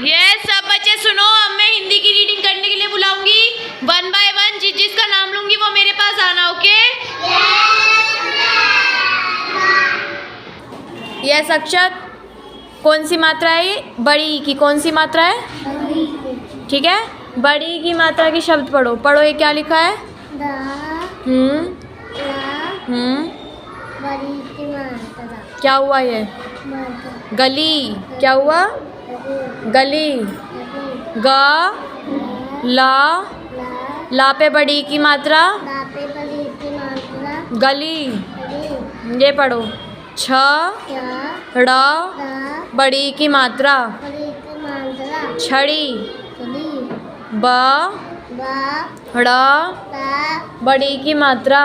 ये सब बच्चे सुनो, अब मैं हिंदी की रीडिंग करने के लिए बुलाऊंगी 1 बाय 1। जिसका नाम लूंगी वो मेरे पास आना, ओके? यस अक्षत, कौन सी मात्रा है ये? बड़ी की कौन सी मात्रा है? ठीक है, बड़ी की मात्रा के शब्द पढ़ो। पढ़ो, ये क्या लिखा है? बड़ी की मात्रा। क्या हुआ ये? गली। क्या हुआ? गली। ग ला, ला पे बड़ी की मात्रा, गली। ये पढ़ो। छ ड़ बड़ी की मात्रा, छड़ी। ब ड़ बड़ी की मात्रा,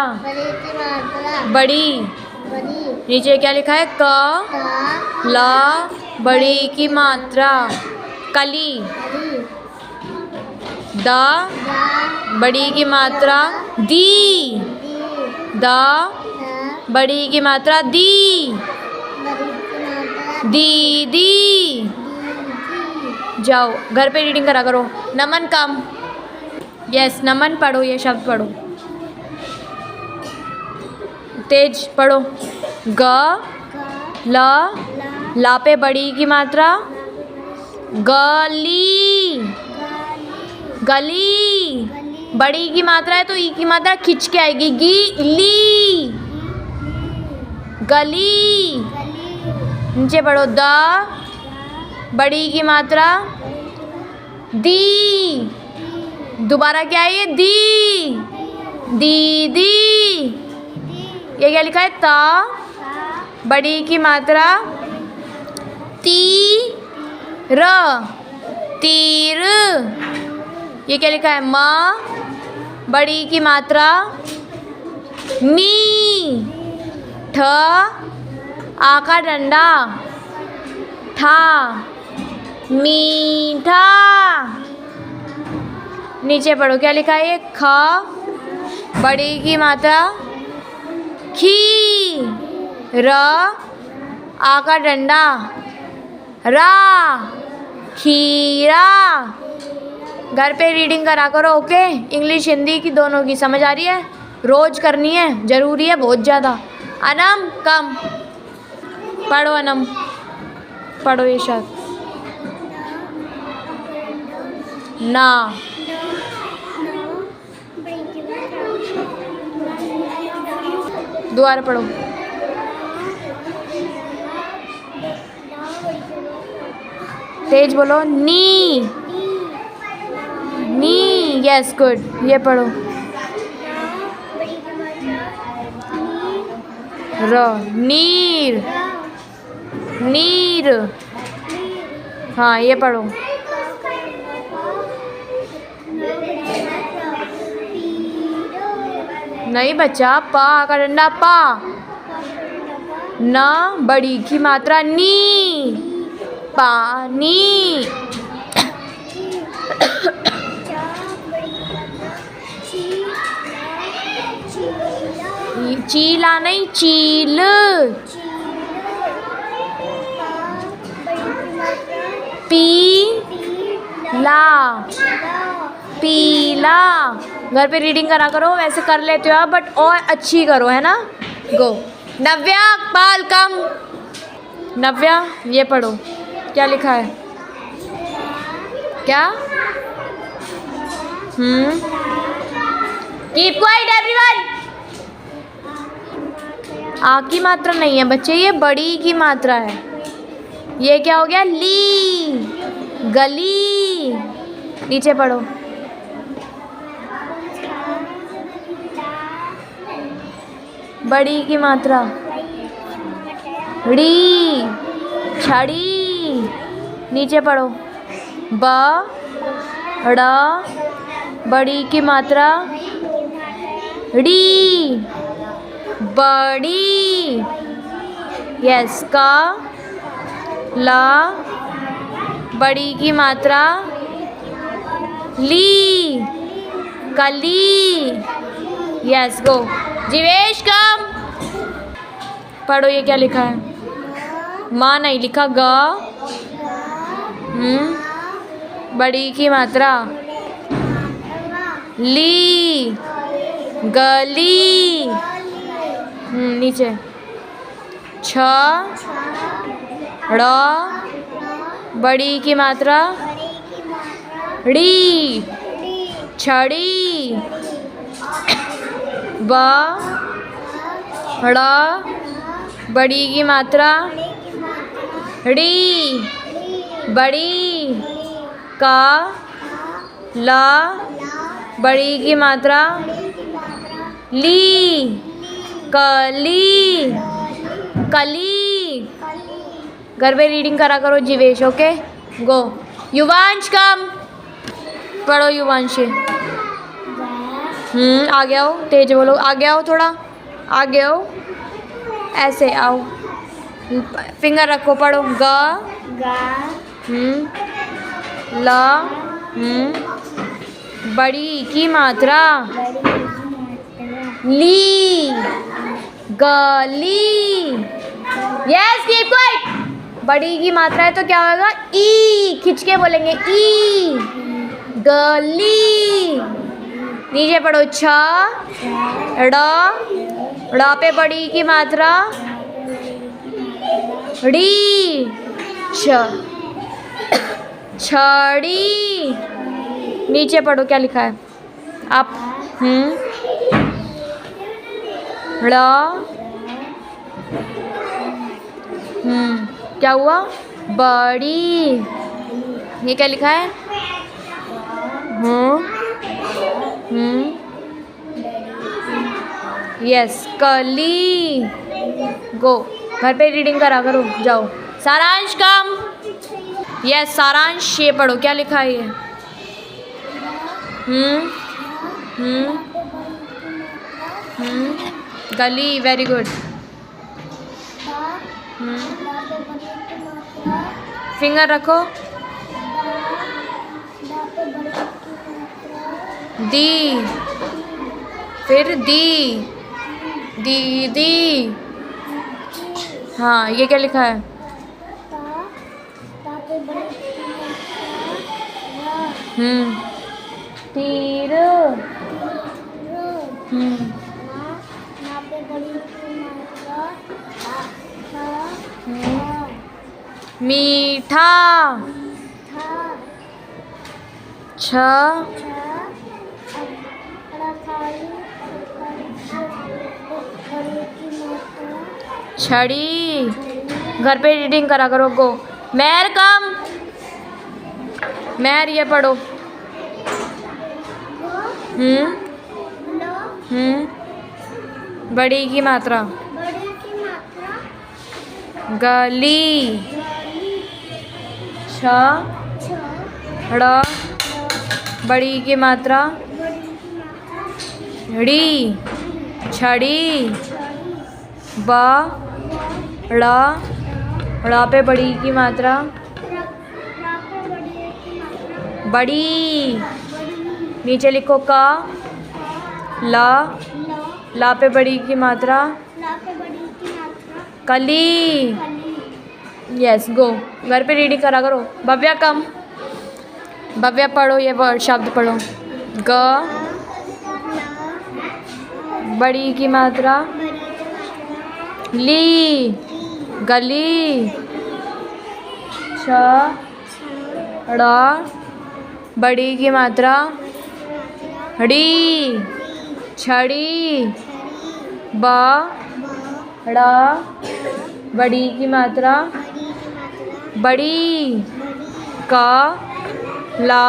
बड़ी। नीचे क्या लिखा है? क ला बड़ी की मात्रा, कली। द बड़ी की मात्रा, दी। द बड़ी की मात्रा, दी। दीदी। जाओ घर पे रीडिंग करा करो। नमन कम। यस नमन पढ़ो, ये शब्द पढ़ो, तेज पढ़ो। ग ला पे बड़ी की मात्रा, गली। गली बड़ी की मात्रा है तो ई की मात्रा खिंच के आएगी, ली। गली। नीचे पढ़ो। द बड़ी की मात्रा, दी। दोबारा क्या है ये? दी। दीदी। ये क्या लिखा है? ता बड़ी की मात्रा, ती र, तीर। ये क्या लिखा है? माँ बड़ी की मात्रा, मी। ठ आ का डंडा, ठा, मीठा। नीचे पढ़ो, क्या लिखा है? ख बड़ी की मात्रा, खी। र आ का डंडा, रा, खीरा। घर पे रीडिंग करा करो, ओके? इंग्लिश हिंदी की दोनों की समझ आ रही है? रोज करनी है, जरूरी है बहुत ज़्यादा। अनम कम पढ़ो। अनम पढ़ो ये शब्द। ना। दोबारा पढ़ो। तेज बोलो। नी। नी। Yes good. ये पढ़ो। र नीर। नीर। हाँ ये पढ़ो। नहीं बच्चा, पा का डंडा, पा। ना बड़ी की मात्रा, नी। पानी। चीला नहीं, चील। पीला। पीला। घर पे रीडिंग करा करो, वैसे कर लेते हो आप बट और अच्छी करो, है ना? गो। नव्या पाल कम। नव्या ये पढ़ो, क्या लिखा है? क्या? Keep quiet everyone. आ की मात्रा नहीं है बच्चे, ये बड़ी की मात्रा है। ये क्या हो गया? ली। गली। नीचे पढ़ो। बड़ी की मात्रा, ड़ी। छड़ी। नीचे पढ़ो। ब ड़ बड़ी की मात्रा, ड़ी। बड़ी। यस। का ला बड़ी की मात्रा, ली। कली। Yes go. जीवेश कम पढ़ो, ये क्या लिखा है? माँ नहीं लिखा, ग बड़ी की मात्रा ली, गली। नीचे छ, ड़, बड़ी की मात्रा ड़ी, छड़ी। ब, ड़, बड़ी की मात्रा ड़ी, बड़ी। का, ला, बड़ी की मात्रा ली, कली, कली। घर पे रीडिंग करा करो Jeevesh. Okay go. Yuvansh come पढ़ो। युवांश आगे आओ, तेज बोलो। आगे आओ, थोड़ा आगे आओ, ऐसे आओ, फिंगर रखो, पढ़ो। ग, ल, बड़ी की मात्रा ली, गली। Yes keep quiet. बड़ी की मात्रा है तो क्या होगा? ई, खिंच के बोलेंगे ई, गली। नीचे पढ़ो। छ, ड़ पे बड़ी की मात्रा ड़ी, छड़ी। नीचे पढ़ो क्या लिखा है आप। ड़, क्या हुआ? बड़ी। ये क्या लिखा है? यस, कली। गो। घर पे रीडिंग करा करो, जाओ। सारांश कम। यस सारांश, ये पढ़ो क्या लिखा है ये। गली, वेरी गुड। फिंगर रखो। दी, फिर दी, दीदी। हाँ, ये क्या लिखा है? तीर। मीठा। छ, छड़ी। घर पे रीडिंग करा करो। गो। मैर कम। मैर, ये पढ़ो। बड़ी की मात्रा गली। छ, ड़, बड़ी की मात्रा ड़ी, छड़ी। ब, ड़ पे बड़ी की मात्रा बड़ी। नीचे लिखो का, ला पे बड़ी की मात्रा कली। Yes go. घर पे रीडिंग करा करो। भव्या कम। भव्या पढ़ो, ये वर्ड शब्द पढ़ो। ग, बड़ी की मात्रा ली, गली। छ, ड़, बड़ी की मात्रा ड़ी, छड़ी। ब, ड़, बड़ी की मात्रा बड़ी। का, ला,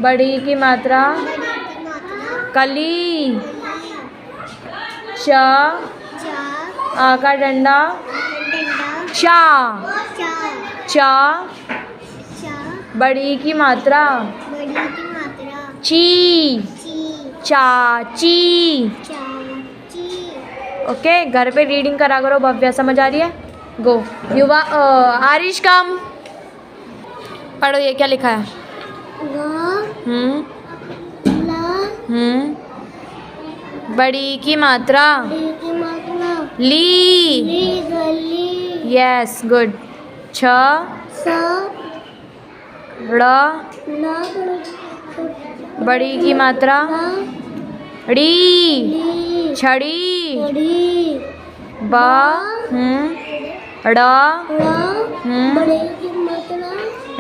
बड़ी की मात्रा कली। च, आ का डंडा चा, चा, बड़ी की मात्रा ची, चाची। ओके, घर पे रीडिंग करा करो। भव्या समझ आ रही है? गो। युवा आरिश कम पढ़ो, ये क्या लिखा है? बड़ी की मात्रा ली। Yes good. छ, ड़ बड़ी की मात्रा ड़ी छड़ी ब ड़ बड़े की मात्रा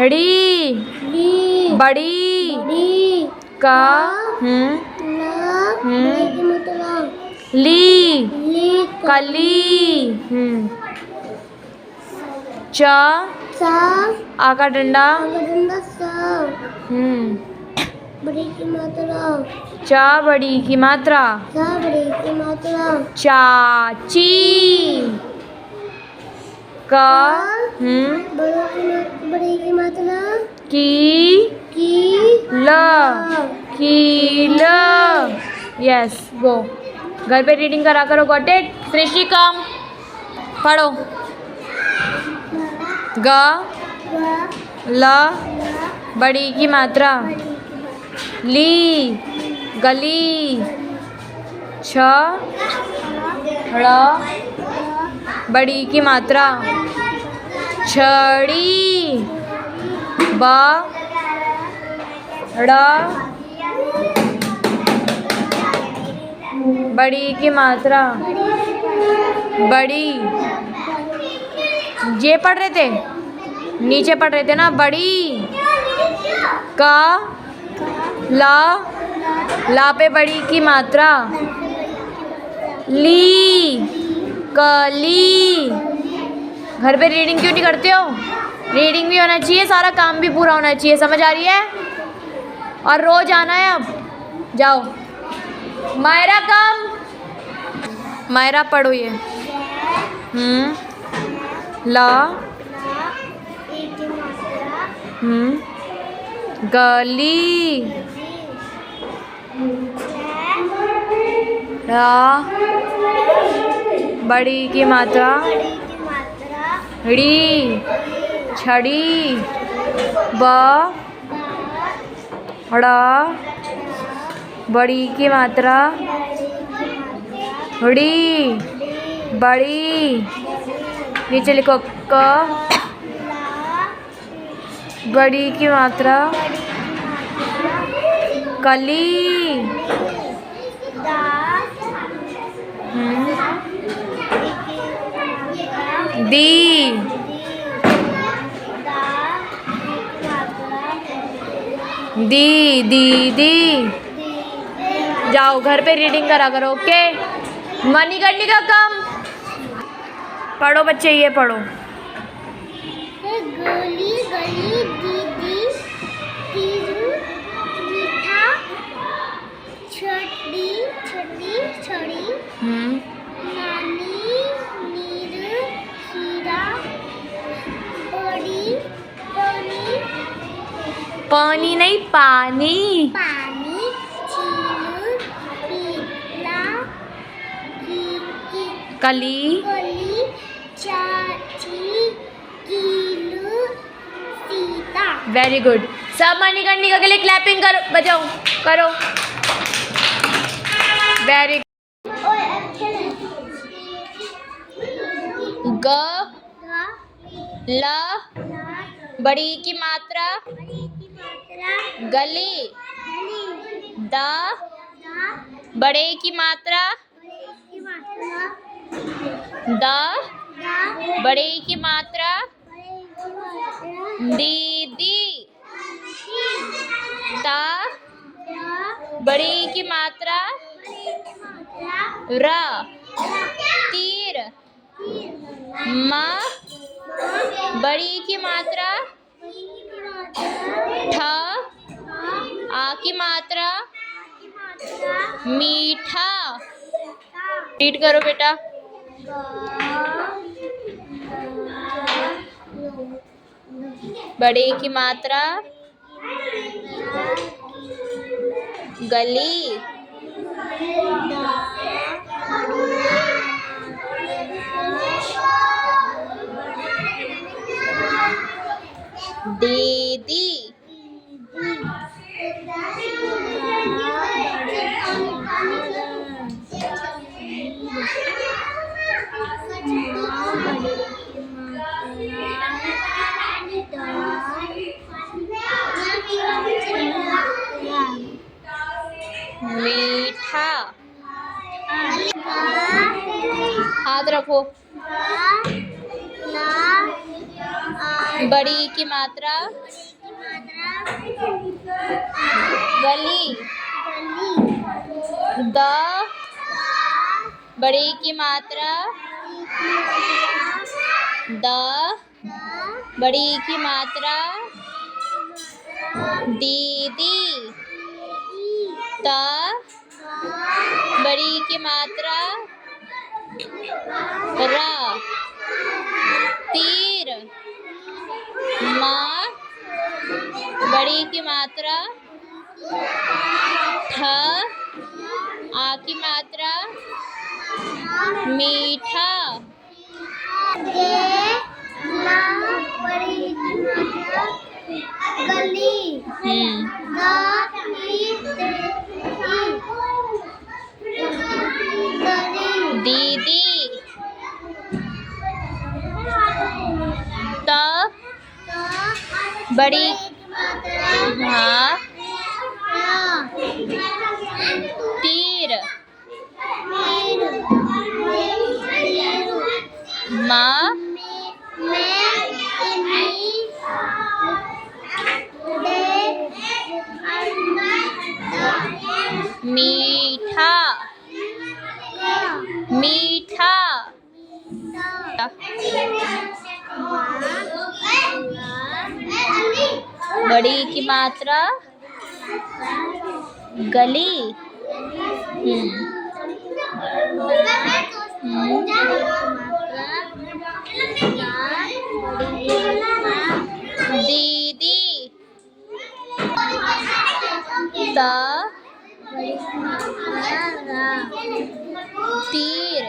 ड़ी बड़ी क बड़े की मात्रा ली ली कली च सा आ का डंडा सा बड़ी की मात्रा च बड़ी की मात्रा सा बड़ी की मात्रा चाची क बड़ी की मात्रा की ल यस गो घर पे रीडिंग करा करो गॉट इट सृष्टि कम पढ़ो ग ल बड़ी की मात्रा ली गली छ ड़ बड़ी की मात्रा छड़ी ब ड़ बड़ी की मात्रा बड़ी ये पढ़ रहे थे नीचे पढ़ रहे थे ना बड़ी का ला पे बड़ी की मात्रा ली कली घर पे रीडिंग क्यों नहीं करते हो रीडिंग भी होना चाहिए सारा काम भी पूरा होना चाहिए समझ आ रही है और रोज आना है अब जाओ मायरा कम मायरा पढ़ो ये ला गली रा बड़ी की मात्रा ड़ी छड़ी ब ड़ा बड़ी की मात्रा ड़ी बड़ी नीचे लिखो क बड़ी की मात्रा कली दी दी जाओ घर पे रीडिंग करा करो ओके मणिकर्णिका कम पढ़ो बच्चे ये पढ़ो गोली गली दीदी तीरू मीठा छड़ी छड़ी छड़ी नानी नीर हीरा बड़ी पानी पानी नहीं पानी पानी चीलू पीला कली गली चाची कीलू सीता वेरी गुड सब मणिकर्णिका के लिए क्लैपिंग कर बजाओ करो वेरी ग ल बड़ी की मात्रा गली द बड़े की मात्रा द बड़े की मात्रा दीदी ता बड़ी की मात्रा र तीर माँ बड़ी की मात्रा ठ आ की मात्रा मीठा रीड करो बेटा बड़े की मात्रा गली दीदी रखो। ला बड़ी की मात्रा गली। द बड़ी की मात्रा द बड़ी की मात्रा दीदी। त बड़ी की मात्रा रा। तीर। माँ बड़ी की मात्रा ठ। आ की मात्रा मीठा। बड़ी गली। दीदी। त बड़ी हाँ। तीर। माँ मीठा। मीठा। बड़ी की मात्रा गली। दीदी। त तीर।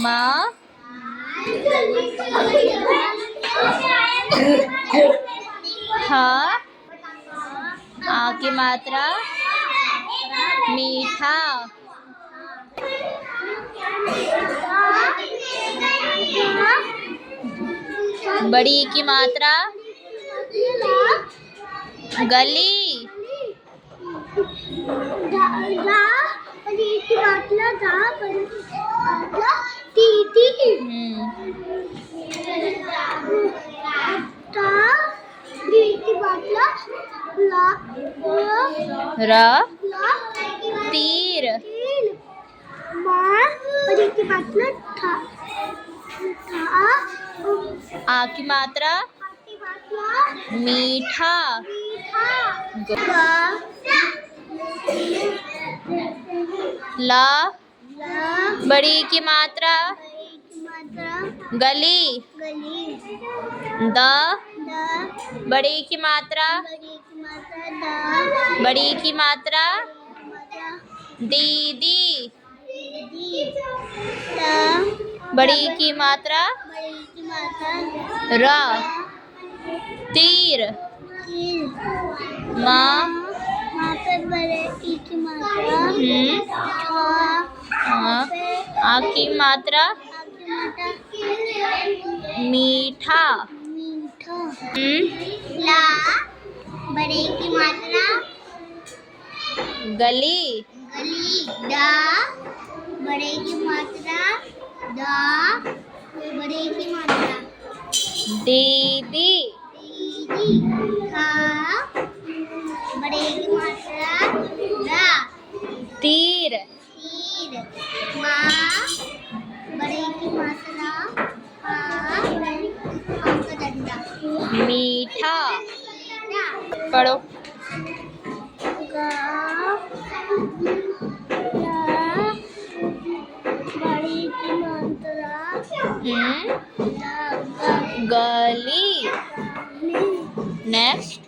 माँ हा। आ की मात्रा मीठा। बड़ी की मात्रा गली। र तीर। आ की मात्रा मीठा। ला बड़ी की मात्रा गली। द बड़ी की मात्रा बड़ी की मात्रा दीदी। बड़ी की मात्रा रा। तीर। माँ हाँ। आ की मात्रा मीठा। ला बड़े की मात्रा गली। दा बड़े की मात्रा दा बड़े की मात्रा दीदी। का बड़े की मात्रा रा। तीर। माँ बड़े की मात्रा मीठा। पढ़ो। बड़ी की मात्रा गली। नेक्स्ट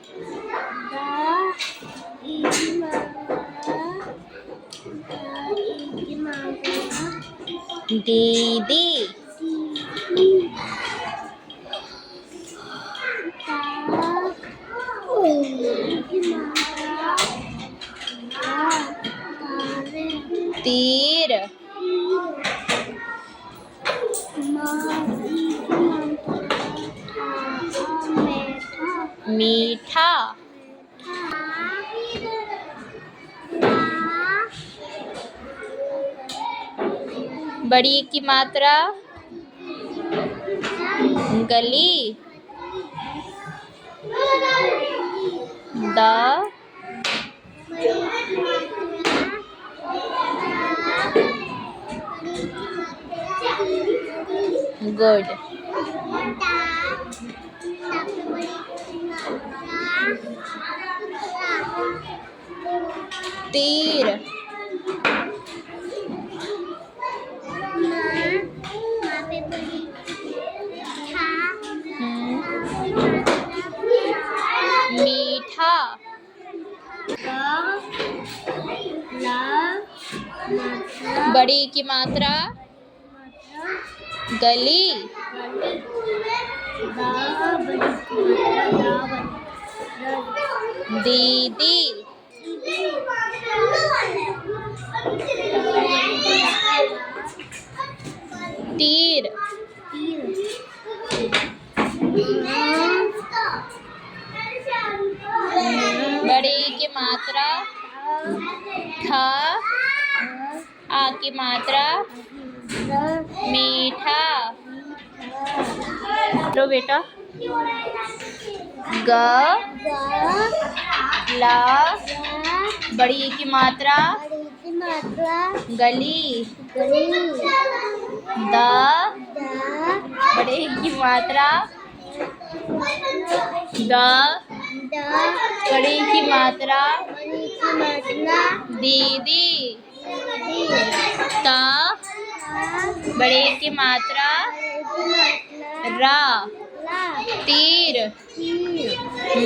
दीदी। तीर। मीठा। बड़ी की मात्रा गली द गुड तीर मीठा बड़ी की मात्रा गली दीदी तीर बड़ी की मात्रा ठ आ की मात्रा मीठा लो बेटा ग ला बड़ी की मात्रा गली द बड़ी की मात्रा द बड़ी की मात्रा दीदी त बड़े की मात्रा रा तीर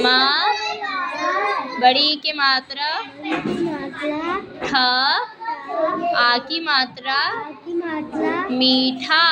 माँ बड़ी की मात्रा ठ आ की मात्रा मीठा